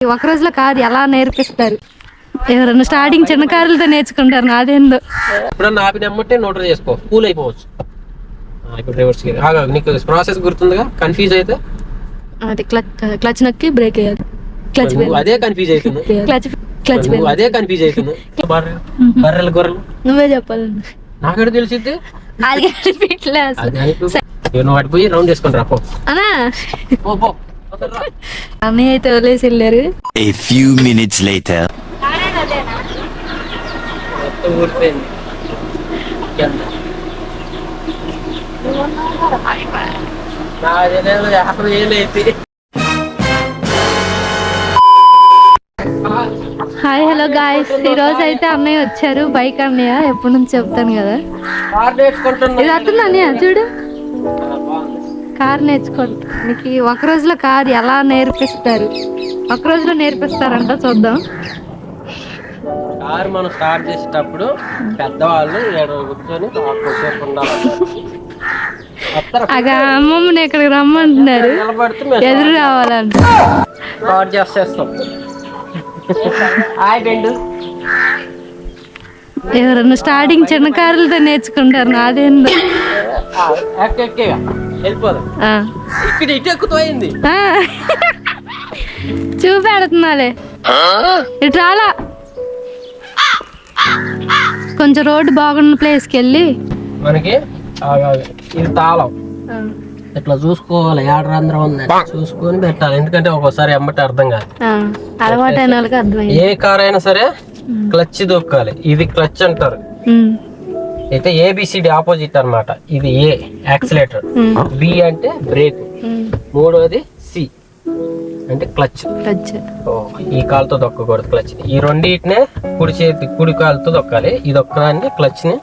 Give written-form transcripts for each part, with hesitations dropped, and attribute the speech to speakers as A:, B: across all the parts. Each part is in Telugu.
A: ఒక రోజులో కాదు, ఎలా నేర్పిస్తారు. ఎవరన్నా స్టార్టింగ్ చిన్న కారులతో నేర్చుకుంటారు. నాదేందో
B: ఎప్పుడన్నా ఆపి నమ్మంటే నోటర్ చేసుకో, కూల్ అయిపోవచ్చు. ఇప్పుడు రివర్స్ నీకు ప్రాసెస్ గుర్తుందిగా. కన్ఫ్యూజ్ అయితే
A: అది క్లచ్ నొక్కి బ్రేక్ వేయాలి. క్లచ్
B: అదే కన్ఫ్యూజ్ అవుతుంది.
A: క్లచ్
B: అదే కన్ఫ్యూజ్ అవుతుంది. బర్రెలు గొర్రెలు
A: నువ్వే చెప్పాలండి.
B: నాకెక్కడ తెలిసింది. నువ్వు అటు పోయి రౌండ్ చేసుకుని రా.
A: అన్నయ్య అయితే వదిలేసి వెళ్ళారు.
C: A few minutes later.
B: ఊరిపోయింది.
A: హాయ్ హలో గాయ్స్, ఈ రోజు అయితే అన్నయ్య వచ్చారు. బైక్ అన్నయ్య ఎప్పటి నుంచి చెప్తాను కదా. ఇది వస్తుంది అన్నయ్య, చూడు కార్ నేర్చుకోవడానికి. ఒక రోజులో కార్ ఎలా నేర్పిస్తారు, ఒక రోజులో నేర్పిస్తారంట. చూద్దాం.
B: కారు మనం స్టార్ట్ చేసేటప్పుడు పెద్దవాళ్ళు కూర్చొని
A: అగా అమ్మమ్మని ఇక్కడికి రమ్మంటున్నారు, ఎదురు రావాలంట.
B: స్టార్ట్ చేసేస్తాం.
A: ఎవరన్నా స్టార్టింగ్ చిన్న కారులతో నేర్చుకుంటారు. నాదేందో
B: వెళ్ళిపోదాం. ఇక్కడ ఇటు ఎక్కుతోయింది.
A: చూపెడుతున్నాలే, ఇటు రాలా. కొంచెం రోడ్డు బాగున్న ప్లేస్కి వెళ్ళి
B: మనకి ఇది తాళం ఇట్లా చూసుకోవాలి. ఏడరంధ్రం ఉందని చూసుకొని పెట్టాలి. ఎందుకంటే ఒక్కోసారి ఎమ్మటి అర్థం కాదు.
A: అలవాటైన వాళ్ళకి అర్థమైంది.
B: ఏ కార్ అయినా సరే క్లచ్ దొక్కాలి. ఇది క్లచ్ అంటారు. అయితే ఏబిసిడి ఆపోజిట్ అన్నమాట. ఇది ఏ యాక్సిలేటర్, బి అంటే బ్రేక్, మూడోది సి అంటే క్లచ్. ఈ కాలుతో దొక్కకూడదు క్లచ్. ఈ రెండింటినే కుడి కాలుతో దొక్కాలి. ఇది ఒక్కదాన్ని క్లచ్ ని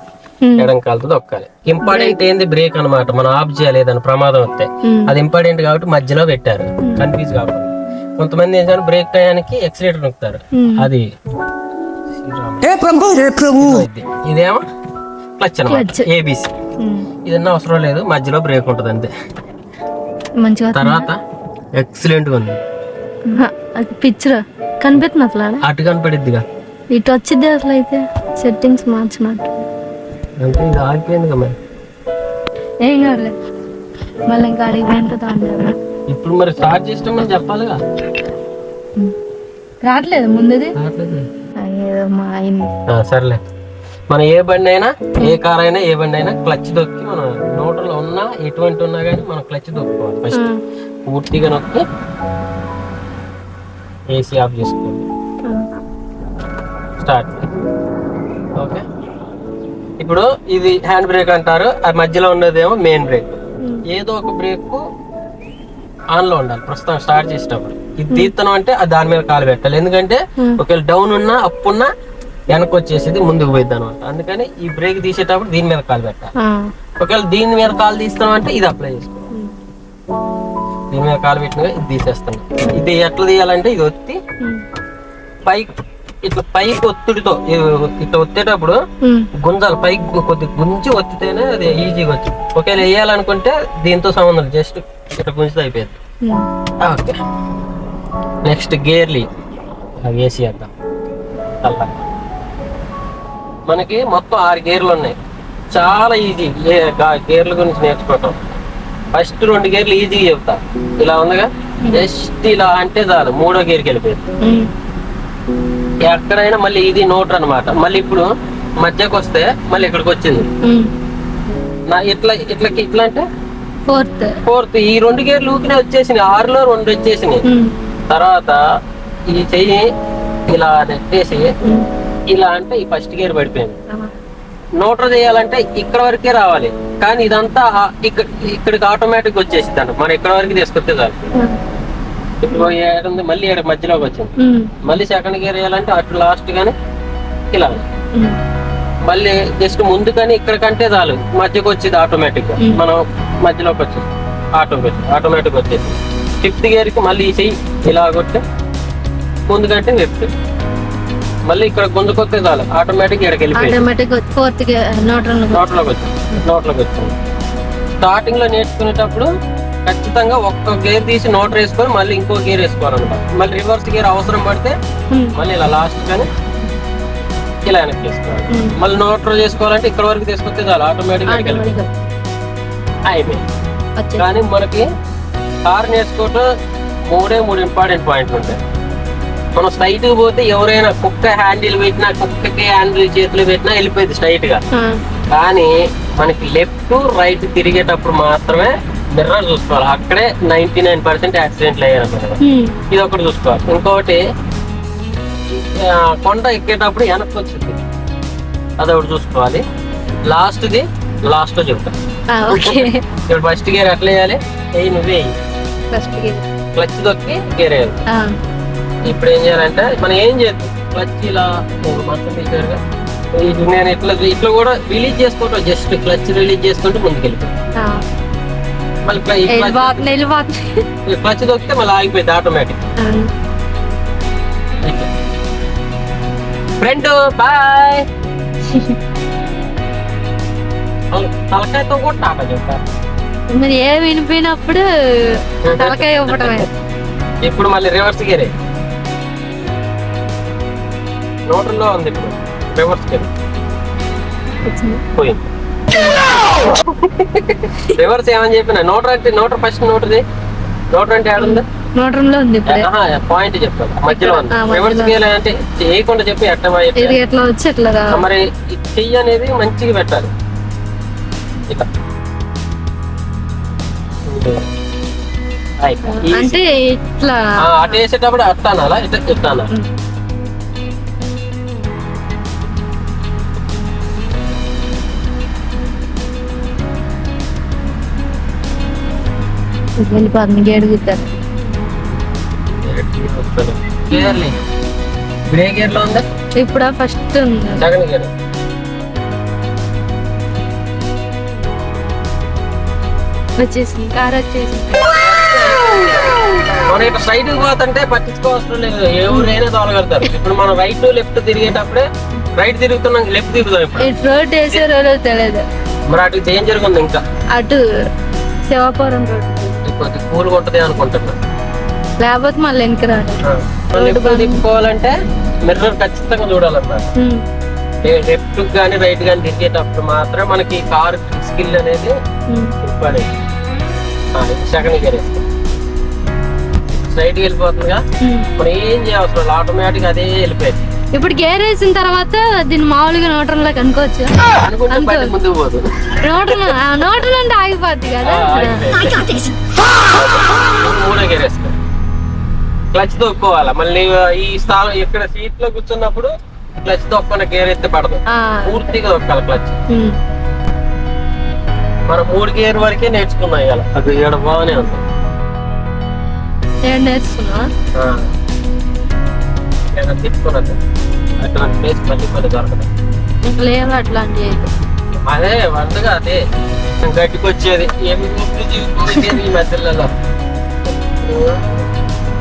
B: ఎడం కాలుతో దొక్కాలి. ఇంపార్టెంట్ ఏంది బ్రేక్ అన్నమాట. మనం ఆఫ్ చేయాలి ఏదైనా ప్రమాదం వస్తే. అది ఇంపార్టెంట్ కాబట్టి మధ్యలో పెట్టారు, కన్ఫ్యూజ్ కాకుండా. కొంతమంది ఏంటంటే బ్రేక్ టయానికి ఎక్సిలేటర్ నొక్కుతారు. అది ఇదేమో క్లచ్ అన్నమాట, ఏబిసి. ఇదన్నా అవసరం లేదు, మధ్యలో బ్రేక్ ఉంటుంది అంతే. తర్వాత ఎక్సలెంట్ గా ఉంది.
A: పిక్చర్ కనిపెట్టిన అసలు
B: అటు కనపడిద్దిగా,
A: ఇటు వచ్చింది అసలు. అయితే సెట్టింగ్స్ మార్చినట్టు
B: అంటే ఇది ఆగిపోయింది కదా. మరి
A: ఏం కాదు, మళ్ళీ ఇంకా అడిగిపోయింది.
B: ఇప్పుడు మరి స్టార్ట్ చేస్తామని చెప్పాలిగా.
A: రావట్లేదు ముందుది.
B: సర్లే, మనం ఏ బండి అయినా, ఏ కార్ అయినా, ఏ బండి అయినా క్లచ్ దొక్కి మనం నోట్లో ఉన్నా ఎటువంటి ఉన్నా కానీ మనం క్లచ్ దొక్కుకోవాలి. ఫస్ట్ పూర్తిగా నొక్కి ఏసీ ఆఫ్ చేసుకోవాలి. స్టార్ట్. ఓకే, ఇప్పుడు ఇది హ్యాండ్ బ్రేక్ అంటారు. ఆ మధ్యలో ఉన్నదేమో మెయిన్ బ్రేక్. ఏదో ఒక బ్రేక్ ఆన్ లో ఉండాలి ప్రస్తుతం స్టార్ట్ చేసేటప్పుడు. ఇది తీస్తున్నాం అంటే దాని మీద కాలు పెట్టాలి. ఎందుకంటే ఒకవేళ డౌన్ ఉన్నా అప్ ఉన్నా వెనక్కి వచ్చేసేది ముందుకు పోయిద్ది అనమాట. అందుకని ఈ బ్రేక్ తీసేటప్పుడు దీని మీద కాలు పెట్టాలి. ఒకవేళ దీని మీద కాలు తీస్తాం అంటే ఇది అప్లై చేసుకోవాలి. దీని మీద కాలు పెట్టినగా ఇది తీసేస్తాను. ఇది ఎట్లా తీయాలంటే ఇది ఒత్తి పైకి, ఇట్లా పైకి ఒత్తిడితో ఇట్లా ఒత్తేటప్పుడు గుంజాలి. పైకి కొద్దిగా గుంజి ఒత్తితేనే అది ఈజీగా వచ్చి. ఒకవేళ వేయాలనుకుంటే దీంతో సంబంధం, జస్ట్ ఇట్లా గుంజితే అయిపోయింది. ఓకే, నెక్స్ట్ గేర్లీ అవి వేసి వేద్దాం. అలా మనకి మొత్తం 6 గేర్లు ఉన్నాయి. చాలా ఈజీ గేర్ల గురించి నేర్చుకోవటం. ఫస్ట్ 2 గేర్లు ఈజీగా చెప్తా. ఇలా ఉందిగా, జస్ట్ ఇలా అంటే చాలు, 3వ గేర్కి వెళ్ళిపోయింది. ఎక్కడైనా మళ్ళీ ఇది నోటర్ అనమాట. మళ్ళీ ఇప్పుడు మధ్యకి వస్తే మళ్ళీ ఇక్కడికి వచ్చింది. ఇట్లా ఇట్లా ఇట్లా అంటే ఫోర్త్. ఈ 2 గేర్లు ఊకినే వచ్చేసినాయి. 6లో 2 వచ్చేసినాయి. తర్వాత ఈ చెయ్యి ఇలా నెట్టేసి ఇలా అంటే ఈ ఫస్ట్ గేర్ పడిపోయింది. నోటర్ చేయాలంటే ఇక్కడ వరకే రావాలి, కానీ ఇదంతా ఇక్కడికి ఆటోమేటిక్ వచ్చేసింది అంట. మనం ఇక్కడ వరకు తీసుకొస్తే చాలు. ఇప్పుడు ఏడుంది, మళ్ళీ ఏడు మధ్యలోకి వచ్చింది. మళ్ళీ సెకండ్ గేర్ వేయాలంటే అటు లాస్ట్ గానీ ఇలా, మళ్ళీ జస్ట్ ముందు కానీ ఇక్కడ కంటే చాలు, మధ్యకి వచ్చేది ఆటోమేటిక్ గా. మనం మధ్యలోకి వచ్చేది ఆటోమేటిక్ వచ్చేసి. 5th గేర్ కి మళ్ళీ ఈ చెయ్యి ఇలా కొట్టి ముందు కంటే లెఫ్ట్, మళ్ళీ ఇక్కడ గుంజుకొస్తే చాలు, ఆటోమేటిక్ ఇక్కడికి వెళ్ళిపోయి నోట్లోకి వచ్చింది. స్టార్టింగ్ లో నేర్చుకునేటప్పుడు ఖచ్చితంగా ఒక్క గేర్ తీసి నోటర్ వేసుకొని మళ్ళీ ఇంకో గేర్ వేసుకోవాలన్నమాట. మళ్ళీ రివర్స్ గేర్ అవసరం పడితే మళ్ళీ ఇలా లాస్ట్ కానీ ఇలా వెనక్కి వేసుకోవాలి. మళ్ళీ నోటర్ చేసుకోవాలంటే ఇక్కడ వరకు తీసుకొస్తే చాలు, ఆటోమేటిక్ అయిపోయింది. కానీ మనకి కార్ నేర్చుకోవటం మూడు ఇంపార్టెంట్ పాయింట్లు ఉంటాయి. మనం స్ట్రైట్ గా పోతే ఎవరైనా కుక్క హ్యాండిల్ పెట్టినా, కుక్కకి హ్యాండిల్ చేతులు పెట్టినా వెళ్ళిపోయింది స్ట్రైట్ గా. కానీ మనకి లెఫ్ట్ రైట్ తిరిగేటప్పుడు మాత్రమే మిర్రర్ చూసుకోవాలి. అక్కడే 99% యాక్సిడెంట్లు అయ్యారన్నమాట. ఇది ఒకటి చూసుకోవాలి. ఇంకొకటి కొండ ఎక్కేటప్పుడు వెనక్కి వచ్చింది, అదొకటి చూసుకోవాలి. లాస్ట్ లో చెప్తాను. ఇప్పుడు ఫస్ట్ గేర్ ఎట్లా వేయాలి, నువ్వే క్లచ్ దొక్కి గేర్ వేయాలి. ఇప్పుడు ఏం చేయాలంటే మనం ఏం చేద్దాం, క్లచ్ ఇలా మొత్తం తీసారుగా, నేను ఇట్లా కూడా రిలీజ్ చేసుకోవటం, జస్ట్ క్లచ్ రిలీజ్ చేసుకుంటూ ముందుకెళ్ళిపోయి మళ్ళీ క్లచ్ దొక్కితే మళ్ళీ ఆగిపోయింది ఆటోమేటిక్. Friend bye. తలకాయతో కూడా టాటా చెప్తారు.
A: మరి ఏ వినిపోయినప్పుడు తలకాయ ఇవ్వటమే.
B: ఇప్పుడు మళ్ళీ రివర్స్ గేరే నోటర్లో ఉంది. ఇప్పుడు రివర్స్ గేర్ పోయింది. రివర్స్ ఏమని చెప్పిన నోటర్ అంటే నోటర్ ఫస్ట్ నోటర్ అంటే ఆడుందా,
A: నోటర్ లో ఉంది.
B: పాయింట్ చెప్తాను మధ్యలో ఉంది. రివర్స్ గేర్ అంటే చేయకుండా చెప్పి
A: ఎట్లా వచ్చి ఎట్లా
B: మరి చెయ్యి అనేది మంచిగా పెట్టాలి. ఇట్లా
A: అంటే ఇట్లా
B: అటు వేసేటప్పుడు అట్లా అనాలా, ఇట్లా అనాలి.
A: వెళ్ళిపోతుంది అడుగుతారు.
B: గేర్ లో ఉందా
A: ఇప్పుడు ఫస్ట్
B: సెకండ్ గేర్
A: వచ్చేసింది, కార్ వచ్చేసింది.
B: మనం ఇట్లా స్ట్రైట్ పోతుంటే పట్టించుకోవాల్సిన లేదు, ఎవరైనా తోలగలుగుతారు. ఇప్పుడు మనం రైట్ లెఫ్ట్ తిరిగేటప్పుడే రైట్ తిరుగుతున్నాం, లెఫ్ట్ తిరుగుతాం. ఇప్పుడు
A: రోడ్ వేసారో తెలియదు.
B: మరి అటు డేంజర్ ఉంది. ఇంకా
A: అటు శివాపురం రోడ్
B: కొద్ది కూల్ కొట్టదే అనుకుంటున్నా,
A: లేకపోతే మళ్ళీ వెనక
B: లెఫ్ట్ తిప్పుకోవాలంటే మిర్రర్ ఖచ్చితంగా చూడాలన్నమాట. లెఫ్ట్ గానీ రైట్ గానీ తిరిగేటప్పుడు మాత్రం మనకి కార్ స్కిల్ అనేది ఇంపార్టెంట్. సెకండ్ గేర్ వేస్తాం, స్ట్రైట్ వెళ్ళిపోతుందిగా, మనం ఏం చేయవసరం, ఆటోమేటిక్ అదే వెళ్ళిపోయింది.
A: ఇప్పుడు గేర్ వేసిన తర్వాత దీన్ని మామూలుగా నోటర్ లో కనుకోవచ్చు
B: అనుకుంటే ముందుకు పోదు.
A: నోటర్ అంటే ఆగిపోద్ది కదా.
B: మూడో గేర్ వేస్తాం, క్లచ్ తొక్కోవాలా. మళ్ళీ ఈ స్థానం ఇక్కడ సీట్ లో కూర్చున్నప్పుడు క్లచ్ తొక్కన గేర్ ఎత్తే పడదు, పూర్తిగా తొక్కాలి క్లచ్. మనం 3 గేర్ వరకే నేర్చుకున్నాం ఇవాళ. అది ఇక్కడ బాగానే ఉంది.
A: నేర్చుకున్నా
B: తిప్పుకున్నది అటువంటి ప్లేస్ మళ్ళీ కొన్ని దొరకదు.
A: లేవు అట్లాంటివి.
B: అదే వంటగా అదే గట్టికి వచ్చేది, ఏమి జీవిపోయేది ఈ మధ్యలో.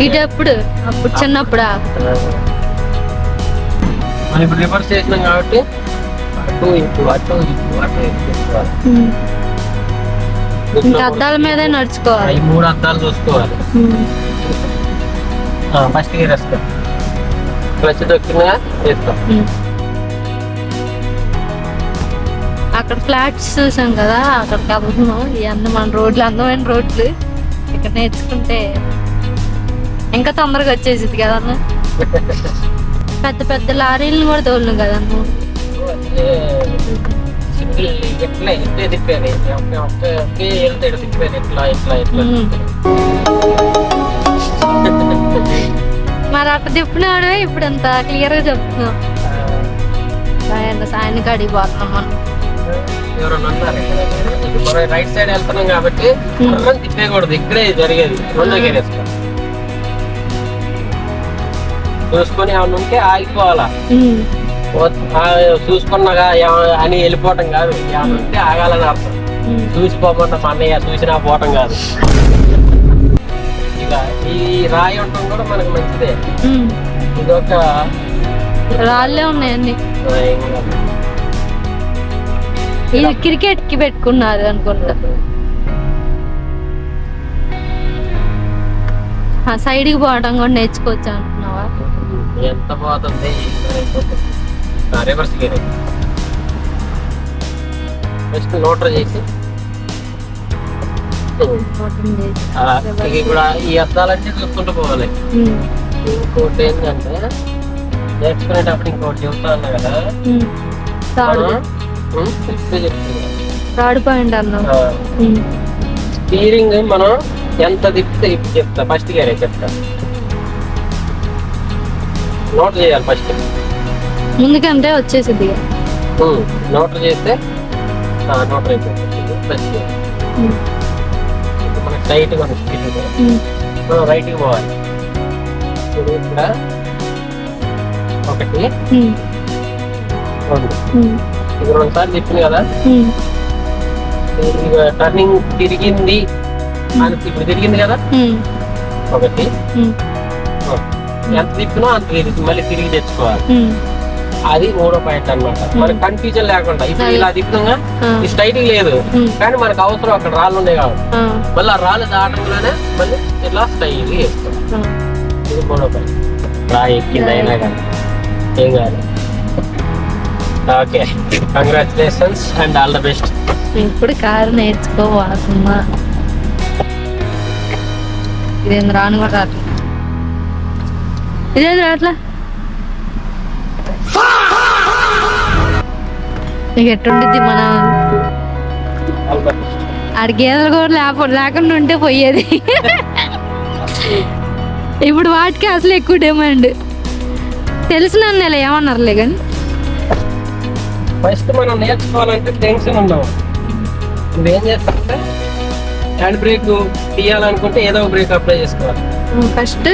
A: ఇటు అప్పుడు చిన్నప్పుడు
B: మనం ఇప్పుడు రివర్స్ చేసినాం కాబట్టి అటు ఇటు అటు ఇటు అటు ఇటు
A: ఇంకా అద్దాల మీద నడుచుకోవాలి.
B: ఈ 3 అద్దాలు చూసుకోవాలి. ఫస్ట్ గేర్ వేస్తాం, క్లచ్ దొక్కినా వేస్తాం.
A: అక్కడ ఫ్లాట్స్ చూసాం కదా, అక్కడికి వెళ్తున్నాం. ఈ అందమైన రోడ్లు, అందమైన రోడ్లు ఇక్కడ నేర్చుకుంటే ఇంకా తొందరగా వచ్చేసింది కదా అన్న. పెద్ద పెద్ద లారీలను కూడా తోలను కదా అన్న.
B: ఎట్లా ఇట్లే తిప్పేది, ఒకే వెళ్తాడు తిప్పేది, ఇట్లా ఇట్లా ఇట్లా.
A: మరి అట్లా తిప్పినాడే ఇప్పుడు అంత క్లియర్ గా చెప్తున్నాం. సాయన కాడికి పోతున్నాం మనం.
B: ఎవరన్నా అన్నారు మనం రైట్ సైడ్ వెళ్తున్నాం కాబట్టి తిప్పేయకూడదు, ఇక్కడే జరిగేది. రెండో గేర్ వేసుకో చూసుకొని ఏమన్నా ఉంటే ఆగిపోవాలా. చూసుకున్నాగా అని వెళ్ళిపోవటం కాదు, ఏమన్నా ఉంటే ఆగాలని అర్థం. చూసిపోమంటే మా అన్నయ్య చూసినా పోవటం కాదు. ఇక ఈ రాయి ఉండటం కూడా మనకు మంచిదే. ఇదొక
A: రాళ్ళే ఉన్నాయండి. ఇది క్రికెట్ కి పెట్టుకున్నారు అనుకుంటా. సైడ్కి పోవడం కూడా నేర్చుకోవచ్చు అంటున్నావా?
B: ఎంత పోతుంది రివర్స్ గేర్ ఫస్ట్ నోటర్ చేసి ఇప్పుడు ఈ అద్దాలన్నీ చూసుకుంటూ పోవాలి. ఇంకోటి ఏంటంటే నేర్చుకునేటప్పుడు ఇంకోటి చెబుతా ఉన్నా కదా,
A: థర్డ్ పాయింట్ అన్నావు.
B: స్టీరింగ్ మనం ఎంత తిప్పితే ఇప్పుడు చెప్తా. ఫస్ట్ గేరే చెప్తా, నోట్ చేయాలి ఫస్ట్.
A: ముందుకంటే వచ్చేసింది
B: నోటర్ చేస్తే నోటర్ అయిపోతుంది. ఫస్ట్ ఇప్పుడు మనకి టైట్గా ఉంది స్పీడ్, మనం రైట్కి పోవాలి. ఇప్పుడు ఇక్కడ 1 2 ఇది 2 సార్లు తిప్పింది కదా, టర్నింగ్ తిరిగింది అని ఇప్పుడు తిరిగింది కదా. 1 ఎంత తిప్పినా అంత మళ్ళీ తిరిగి తెచ్చుకోవాలి. అది 3వ పాయింట్ అన్నమాట. మనకి కన్ఫ్యూజన్ లేకుండా ఇప్పుడు ఇలా తిప్పుగా స్ట్రైట్ లేదు, కానీ మనకు అవసరం అక్కడ రాళ్ళు ఉన్నాయి కాబట్టి మళ్ళీ ఆ రాళ్ళు దాటంలోనే మళ్ళీ ఇట్లా స్టైల్ వేసుకోవాలి. ఇది 3వ పాయింట్. రా ఎక్కింది అయినా కానీ ఏం కాదు. Okay, congratulations and all the best.
A: ఇప్పుడు కారు నేర్చుకోవాలమ్మా. ఇదేం రాను కూడా రాట్లా, ఇదేం రాట్లా. నీకు ఎట్టుండిద్ది మన ఆడి గేదెలు కూడా లేకుండా ఉంటే పోయేది. ఇప్పుడు వాటికి అసలు ఎక్కువ డిమాండ్. తెలిసిన నెల ఏమన్నారులే కానీ
B: ఫస్ట్ మనం నేర్చుకోవాలంటే టెన్షన్ ఉండవు. నువ్వేం చేస్తావంటే హ్యాండ్ బ్రేక్ తీయాలనుకుంటే ఏదో ఒక బ్రేక్ అప్లై చేసుకోవాలి.
A: ఫస్ట్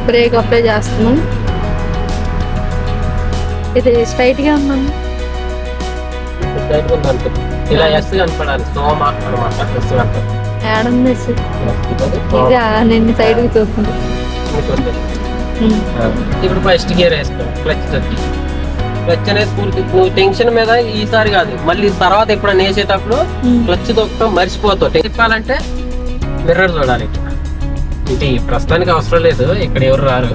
A: బ్రేక్ అప్లై చేస్తున్నాం. ఇది స్ట్రైట్గా ఉన్నాను,
B: ఇలా ఎస్ కనపడాలి. సోమ అనమాట.
A: ఏడుంది ఇక నేను సైడ్కి చూస్తున్నాను.
B: ఇప్పుడు ఫస్ట్ గేర్ వేసుకోవాలి. క్లచ్ తగ్గి క్లచ్ అనేది పూర్తి నువ్వు టెన్షన్ మీద ఈసారి కాదు, మళ్ళీ తర్వాత ఎప్పుడైనా వేసేటప్పుడు క్లచ్ తొక్కడం మర్చిపోతావు. తిప్పాలంటే మిర్రర్ చూడాలి. అంటే ప్రస్తుతానికి అవసరం లేదు, ఇక్కడ ఎవరు రారు,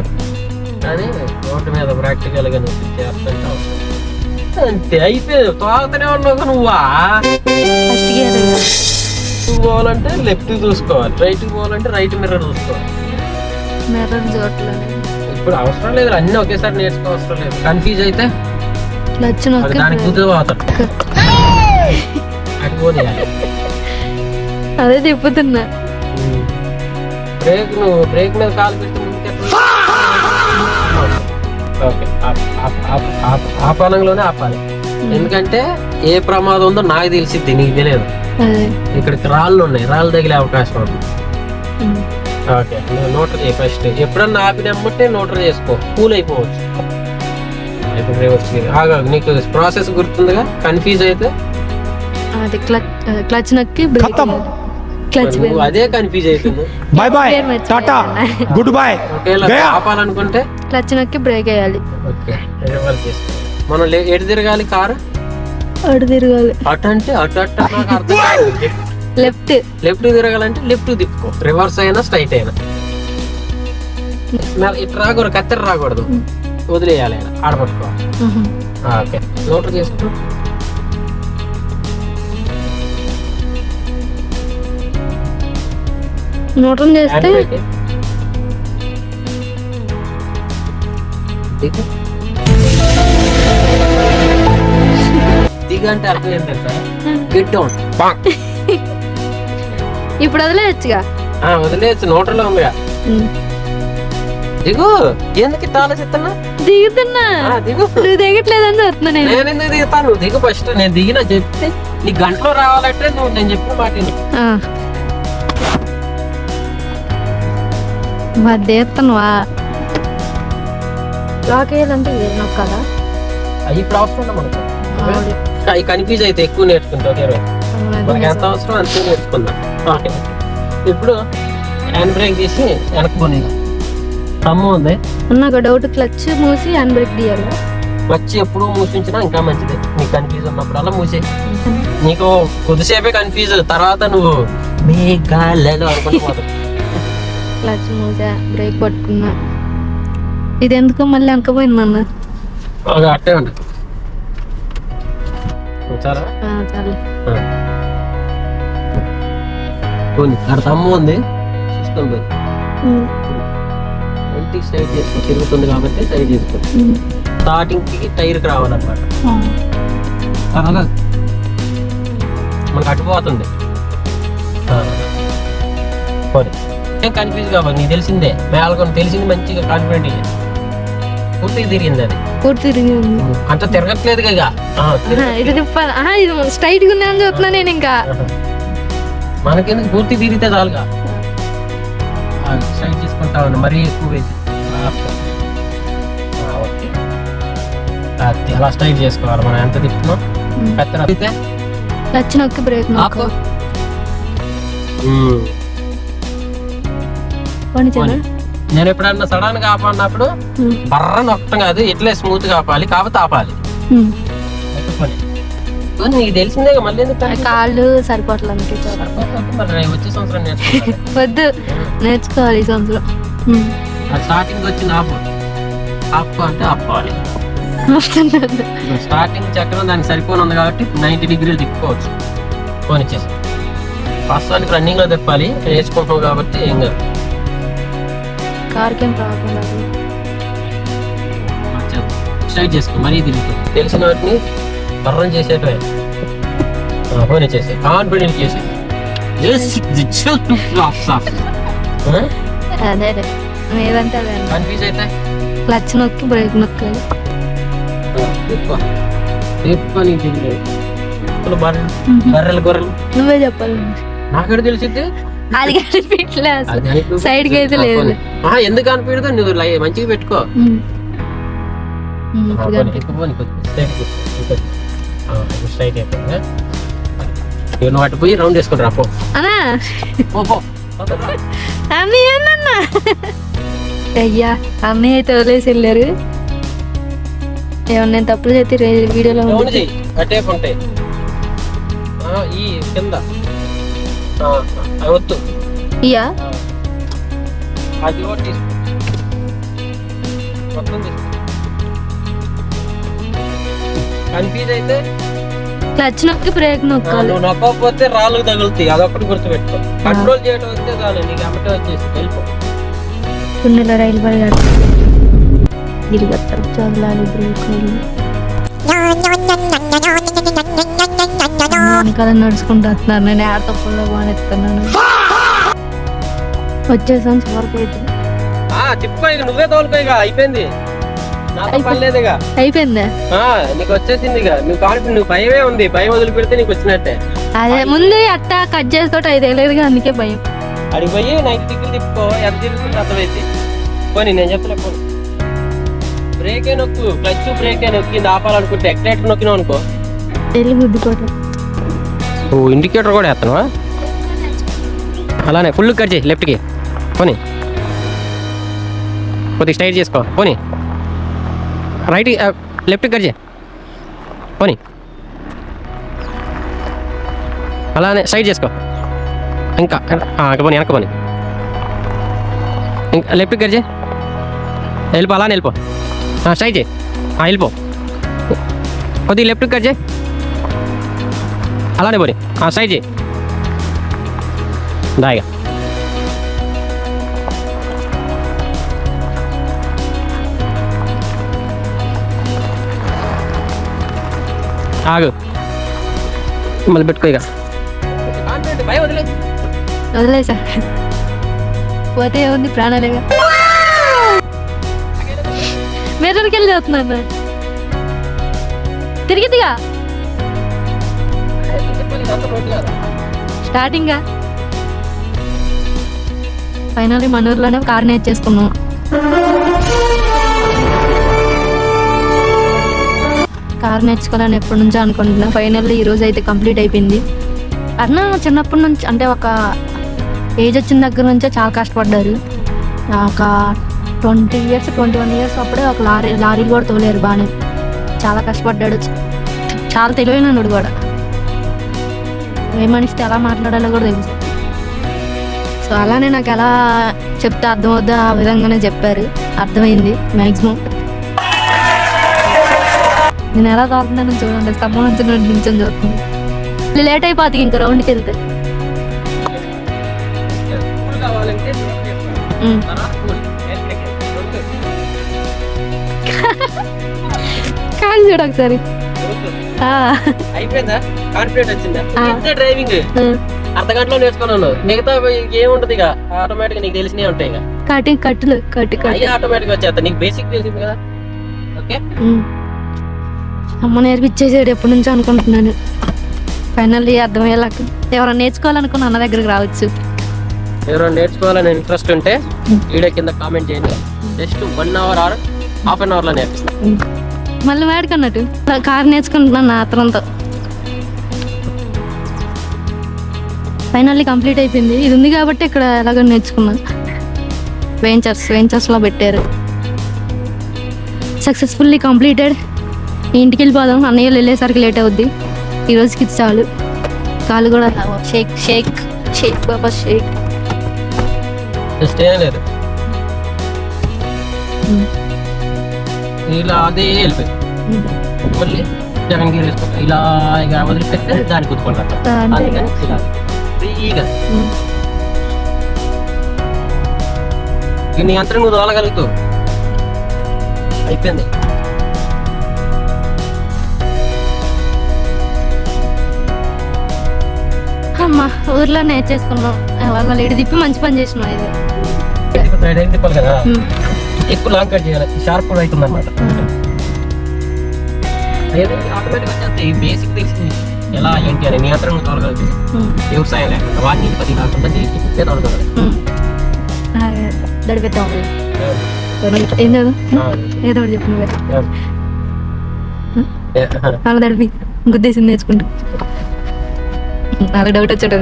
B: కానీ రోడ్డు మీద ప్రాక్టికల్ గా నువ్వు చేస్తుంటే అవసరం. అంతే అయిపోయింది. తోగుతూనే ఉన్నావు నువ్వా.
A: ఫస్ట్ గేర్
B: నువ్వు పోవాలంటే లెఫ్ట్ చూసుకోవాలి, రైట్ పోవాలంటే రైట్ మిర్రర్ చూసుకోవాలి.
A: మిర్రర్ చూడట్లేదు
B: ఇప్పుడు అవసరం లేదు, అన్ని ఒకేసారి నేర్చుకో అవసరం లేదు. కన్ఫ్యూజ్ అయితే దానికి కూర్చోపోతాడు అటు పోనీయాలి.
A: అదే తిప్పుతున్నా.
B: బ్రేక్ నువ్వు బ్రేక్ మీద కాలు పెట్టి ముందుకు ఓకే ఆ పాలంలోనే ఆపాలి. ఎందుకంటే ఏ ప్రమాదం ఉందో నాకు తెలిసిద్ది, నీకు తెలియదు. ఇక్కడికి రాళ్ళు ఉన్నాయి, రాళ్ళు తగిలే అవకాశం ఉంది. ఓకే, నువ్వు నోటర్ చేయి ఫస్ట్. ఎప్పుడన్నా ఆపినమ్మంటే నోటర్ చేసుకో, కూల్ అయిపోవచ్చు. ఇప్పుడు రివర్స్ నీకు ప్రాసెస్ గుర్తుందిగా. కన్ఫ్యూజ్ అయితే
A: అది క్లచ్ నొక్కి బ్రేక్, క్లచ్
B: అదే కన్ఫ్యూజ్ అవుతుంది.
D: Bye bye tata good bye.
B: ఆపాలనుకుంటే
A: క్లచ్ నొక్కి బ్రేక్ వేయాలి.
B: ఓకే, రివర్స్ చేసుకో. మనం ఎటు తిరగాలి కారు?
A: అటు తిరగాలి.
B: అటు అంటే అటు అట్ట నాకు అర్థం కాదు.
A: లెఫ్ట్
B: లెఫ్ట్ తిరగాలంటే లెఫ్ట్ తిప్పుకో, రివర్స్ అయినా స్ట్రైట్ అయినా. ఇటు రాకూడదు, కత్తెర రాకూడదు, వదిలేయాలి, ఆడపట్టుకోవాలి. ఓకే, నోటర్ చేసుకో.
A: నోటర్ చేస్తే
B: దిగంటే అర్థం ఏంటి సార్? Get down.
A: ఇప్పుడు వదిలేయచ్చుగా.
B: వదిలేయచ్చు, నోటర్లో ఉందిగా. దిగు. ఎందుకు ఇట్లా ఆలోచిస్తున్నా?
A: దిగుతున్నా.
B: దిగు.
A: నువ్వు దిగట్లేదని చెప్తున్నా. నేను
B: ఎందుకు దిగుతాను? నువ్వు దిగు ఫస్ట్. నేను దిగినా చెప్తే నీ గంటలో రావాలంటే నువ్వు నేను చెప్పిన మాట
A: దేత్తనువా. లాక్ వేయాలంటే నొక్కాలా?
B: అవి ఇప్పుడు అవసరం మనకు. అవి కన్ఫ్యూజ్ అయితే ఎక్కువ నేర్చుకుంటావు. మనకి ఎంత అవసరం అంతే నేర్చుకుందాం. ఓకే, ఇప్పుడు హ్యాండ్ బ్రేక్ తీసి వెనక్కి పోనీ. తమ్ము ఉంది
A: నాకు డౌట్. క్లచ్ మూసి హ్యాండ్ బ్రేక్ తీయాలి.
B: క్లచ్ ఎప్పుడు మూసించినా ఇంకా మంచిది. నీకు కన్ఫ్యూజ్ ఉన్నప్పుడు అలా మూసే. నీకు కొద్దిసేపే కన్ఫ్యూజ్, తర్వాత నువ్వు మేఘాలలో అనుకుంటూ పోతావు.
A: క్లచ్ మూసా, బ్రేక్ పట్టుకున్నా. ఇది ఎందుకో మళ్ళీ వెనకపోయింది అన్న.
B: అట్టే ఉండు చాలా
A: చాలే.
B: అక్కడ తమ్ము ఉంది చూసుకోండి. ఇంటికి సైడ్ చేసుకో, తిరుగుతుంది కాబట్టి సైడ్ చేసుకో. స్టార్టింగ్ కి టైర్కి రావాలన్నమాట. అలాగా మనకు అటుపోతుంది. ఏం కన్ఫ్యూజ్ కావాలి, నీకు తెలిసిందే మేళకొని తెలిసింది మంచిగా కాన్ఫిడెంట్. పూర్తిగా తిరిగింది అది,
A: పూర్తి తిరిగి ఉంది.
B: అంత తిరగట్లేదు కదా.
A: ఇది తిప్పాలి. ఇది స్ట్రైట్ గా ఉందని చూస్తున్నా నేను. ఇంకా
B: మనకెందుకు పూర్తి తిరిగితే చాలుగా. స్ట్రైట్ చేసుకుంటా ఉన్నా, మరీ ఎక్కువ అలా స్ట్రైట్ చేసుకోవాలి. మనం ఎంత తిప్పుతున్నాం పెద్ద
A: క్లచ్ నొక్కి బ్రేక్ నొక్కు.
B: నేను ఎప్పుడన్నా సడన్ గా ఆపడినప్పుడు బర్ర నొక్కటం కాదు, ఇట్లే స్మూత్ గా ఆపాలి, కాకపోతే ఆపాలి. నీకు తెలిసిందే మళ్ళీ
A: కాళ్ళు సరిపోవట్లేదు.
B: వచ్చే సంవత్సరం నేర్చుకోవాలి.
A: వద్దు, నేర్చుకోవాలి ఈ సంవత్సరం.
B: స్టార్టింగ్ వచ్చింది ఆపు అంటే ఆపుకోవాలి. స్టార్టింగ్ చక్రం దానికి సరిపోని ఉంది కాబట్టి 90 డిగ్రీలు తిప్పుకోవచ్చు. ఫోన్ ఇచ్చేసి ప్రస్తుతానికి రన్నింగ్ లో తిప్పాలి, నేర్చుకుంటాం కాబట్టి ఏం కాదు.
A: కార్కేం రాకుండా
B: స్ట్రైట్ చేసుకో, మరీ తిరుగుతుంది. తెలిసిన వాటిని బర్రం చేసేటో ఫోన్ ఇచ్చేసి కాన్ఫిడెంట్ చేసి
A: అదే ఏదంటే అదే.
B: కన్ఫ్యూజ్ అయితే
A: క్లచ్ నొక్కి బ్రేక్ నొక్కాలి.
B: బర్రెలు గొర్రెలు
A: నువ్వే చెప్పాలి.
B: నాకెడ తెలిసింది
A: అది సైడ్ కి అయితే లేదు.
B: ఎందుకు అనిపించదు, నువ్వు మంచిగా పెట్టుకో. స్ట్రైట్ అయిపోయింది. నువ్వు అటు పోయి రౌండ్ వేసుకుని రా.
A: అయ్యా అన్నయ్య అయితే వదిలేసి వెళ్ళారు. ఏమన్నా నేను తప్పులు చేస్తే వీడియోలో
B: అటే ఉంటాయి. ఈ కింద వద్దు,
A: ఇయా
B: అది మొత్తం కన్ఫ్యూజ్ అయితే
A: క్లచ్ నొక్కి బ్రేక్ నొక్కాలి.
B: నువ్వు నొక్కకపోతే రాళ్ళు తగులుతాయి, అదొకటి గుర్తుపెట్టుకో. కంట్రోల్ చేయడం వస్తే చాలు, నీకు అమ్మటే వచ్చేసి వెళ్ళిపో.
A: పున్నెల రైలు పరిగెడ చదలాలి బ్రేక్ వెనకాల నడుచుకుంటూ వస్తున్నారు. నేను ఆ తప్పుల్లో బాగా వచ్చేసాను చివరికి అయితే.
B: తిప్పుకో, ఇక నువ్వే తోలుకో, ఇక అయిపోయింది. నాతో పని లేదు, ఇక
A: అయిపోయిందా?
B: నీకు వచ్చేసింది. ఇక నువ్వు భయమే ఉంది, భయం వదిలి పెడితే నీకు వచ్చినట్టే.
A: అదే ముందు అట్టా కట్ చేస్తూ అయితే లేదుగా, అందుకే భయం.
B: అడిగి పోయి 90 డిగ్రీలు తిప్పుకో, ఎంత తిరుగుతుంది అర్థమైతే. పోనీ నేను చెప్తున్నా, పోనీ బ్రేకే నొక్కు, క్లచ్ బ్రేకే నొక్కి ఆపాలనుకుంటే ఎక్సలేటర్ నొక్కినావు అనుకో
A: వెళ్ళి గుద్దుకోవటం.
B: ఇండికేటర్ కూడా వేస్తావా? అలానే ఫుల్ కట్ చేయి లెఫ్ట్కి. పోనీ కొద్దిగా స్ట్రైట్ చేసుకో. పోనీ రైట్ లెఫ్ట్కి కట్ చేయి. పోనీ అలానే స్ట్రైట్ చేసుకో. ఇంకా పోనీ వెనక పోనీ. ఇంకా లెఫ్ట్కి కట్ చేయి. వెళ్ళిపో, అలానే వెళ్ళిపో. స్ట్రైట్ చేయి, వెళ్ళిపో. కొద్దిగా లెఫ్ట్కి కట్ చేయి, అలానే పోనీ. స్ట్రైట్ చేయి. దాయిగా ఆగు, మళ్ళీ పెట్టుకో. ఇక
A: వదిలేసా పోతే ఏముంది, ప్రాణాలేగా. మెర్రర్కి వెళ్ళి చదువుతున్నాను తిరిగిదిగా. స్టార్టింగ్ ఫైనల్లీ మన ఊర్లోనే కార్ నేర్చేసుకున్నాం. కార్ నేర్చుకోవాలని ఎప్పటి నుంచో అనుకుంటున్నా. ఫైనల్లీ ఈరోజు అయితే కంప్లీట్ అయిపోయింది. అన్న చిన్నప్పటి నుంచి అంటే ఒక ఏజ్ వచ్చిన దగ్గర నుంచే చాలా కష్టపడ్డారు. ఒక 20 ఇయర్స్ 21 ఇయర్స్ అప్పుడే ఒక లారీలు కూడా తోలేరు. బాగానే చాలా కష్టపడ్డాడు, చాలా తెలివైనడు కూడా. ఏ మనిషితో ఎలా మాట్లాడాలో కూడా తెలుసు. సో అలానే నాకు ఎలా చెప్తే అర్థమవుద్దా ఆ విధంగానే చెప్పారు, అర్థమైంది మ్యాక్సిమం. నేను ఎలా తాగుతున్నాను చూడండి, స్తంభం నుంచి నించొని చూస్తుంది. లేట్ అయిపోతుంది ఇంకా రౌండ్కి వెళ్తే.
B: కావాలంటే
A: కానీ చూడు ఒకసారి.
B: అయిపోయిందా? కాన్ఫిడెంట్ వచ్చిందా? ఇంతే డ్రైవింగ్ అర్ధ గంటలో నేర్చుకున్నాను. మిగతా ఏముంటది ఇక ఆటోమేటిక్ నీకు తెలిసినవి ఉంటాయి ఇక.
A: కట్టులు
B: ఆటోమేటిక్ వచ్చేస్తా. నీకు బేసిక్ తెలిసింది కదా. ఓకే,
A: అమ్మ నేర్పించేసాడు ఎప్పటి నుంచో అనుకుంటున్నాను. ఫైనల్లీ అర్థమయ్యేలా. ఎవరైనా నేర్చుకోవాలనుకున్న అన్న దగ్గరికి రావచ్చు.
B: ఎవరైనా నేర్చుకోవాలని ఇంట్రెస్ట్ ఉంటే వీడియో కింద కామెంట్ చేయండి. Just 1 hour or half an hour లో నేర్పిస్తాను.
A: మళ్ళీ వాడుకున్నట్టు కారు నేర్చుకుంటున్నాను నా అతనంతో. ఫైనల్లీ కంప్లీట్ అయిపోయింది. ఇది ఉంది కాబట్టి ఇక్కడ ఎలాగో నేర్చుకున్నాను. వెంచర్స్లో పెట్టారు. Successfully completed. ఇంటికి వెళ్ళిపోదాం, అన్నయ్యలు వెళ్ళేసరికి లేట్ అవుద్ది. ఈరోజుకి ఇది చాలు. కాలు కూడా షేక్ షేక్ షేక్ బాబా షేక్.
B: జస్ట్ ఏం లేదు, ఇలా అదే వెళ్ళిపోయి మళ్ళీ జగన్గిరి వేసుకుంటా ఇలా ఇక వదిలిపెడితే దాన్ని కుట్టుకుంటారు. అందుకని ఇలా ఫ్రీగా నీ అంతా నువ్వు తోలగలుగుతావు. అయిపోయింది.
A: అమ్మా ఊర్లో నేర్చేసుకున్నాం. వాళ్ళు ఇటు తిప్పి మంచి పని చేసినాం. ఇది
B: సైడ్ ఏం తిప్పాలి కదా, ఎక్కువ లాంగ్ కట్ చేయాలి. షార్ప్ కూడా అవుతుంది అనమాట. ఆటోమేటిక్ వచ్చేస్తే బేసిక్ తెలిసింది ఎలా ఏంటి అని నియంత్రణ తోలగలుగుతుంది. వ్యవసాయం లేకుండా వాటిని 10 కాకుండా చేసి తోలగలదు.
A: దడిపెట్టాం ఏం లేదు, ఏదో ఒకటి చెప్పు నువ్వే. అలా దడిపి గుద్దేసింది నేర్చుకుంటా. నాకు డౌట్ వచ్చాడు.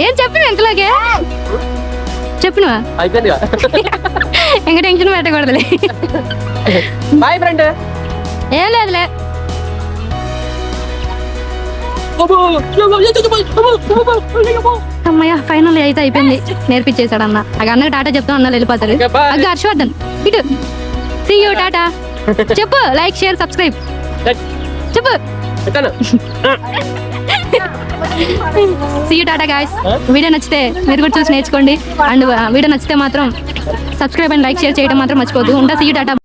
A: ఏం చెప్పిన ఇంతలోకే చెప్పినవా?
B: అయిపోయింది.
A: ఇంకా టెన్షన్ పెట్టకూడదులే.
B: Boy friend.
A: ఏం లేదులే. అమ్మయ్య ఫైనల్ అయితే అయిపోయింది. నేర్పించేశాడు అన్న. అన్నకి టాటా చెప్తాం, అన్న వెళ్ళిపోతాడు. హర్షవర్ధన్ ఇటు సీ యూ టాటా చెప్పు. లైక్ షేర్ సబ్స్క్రైబ్ చెప్పు. See you tata guys. Video నచ్చితే మీరు కూడా చూసి నేర్చుకోండి. అండ్ వీడియో నచ్చితే మాత్రం సబ్స్క్రైబ్ అండ్ లైక్ షేర్ చేయడం మాత్రం మర్చిపోద్దు. ఉంటా. See you Tata.